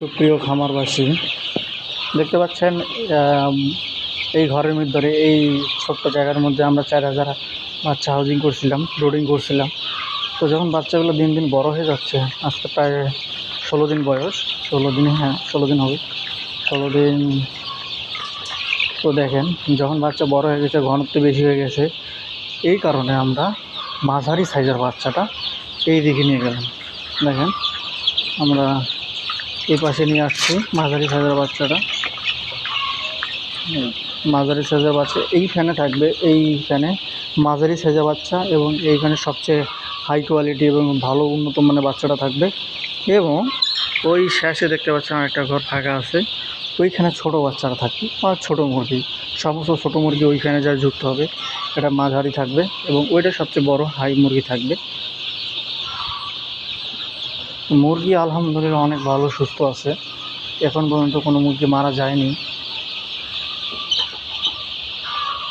সুপ্রিয় খামারবাসী, দেখতে পাচ্ছেন এই ঘরের মধ্যে এই ছোট্ট জায়গার মধ্যে আমরা 4000 বাচ্চা হাউজিং করছিলাম, ব্রুডিং করছিলাম। তো যখন বাচ্চাগুলো দিন দিন বড় হয়ে যাচ্ছে, আজকে প্রায় 16 দিন বয়স, 16 দিন, হ্যাঁ 16 দিন হবে, 16 দিন। তো দেখেন যখন বাচ্চা বড় হয়ে গেছে, ঘনত্ব বেশি হয়ে গেছে, এই কারণে আমরা মাঝারি সাইজের বাচ্চাটা এই দিকে নিয়ে গেলাম। দেখেন আমরা এই পাশে নিয়ে আসছি মাঝারি সাইজের বাচ্চাটা। মাঝারি সাইজের বাচ্চা এই ফ্যানে থাকবে, এই ফ্যানে মাঝারি সাইজের বাচ্চা, এবং এইখানে সবচেয়ে হাই কোয়ালিটি এবং ভালো উন্নত মানের বাচ্চাটা থাকবে। এবং ওই শেষে দেখতে পাচ্ছেন একটা ঘর ফাঁকা আছে, ওইখানে ছোট বাচ্চারা থাকবে আর ছোট মুরগি, সমস্ত ছোট মুরগি ওইখানে যা যুক্ত হবে। এটা মাঝারি থাকবে এবং ওইটা সবচেয়ে বড় হাই মুরগি থাকবে। মুরগি আলহামদুলিল্লাহ অনেক ভালো সুস্থ আছে, এখন পর্যন্ত কোনো মুরগি মারা যায়নি।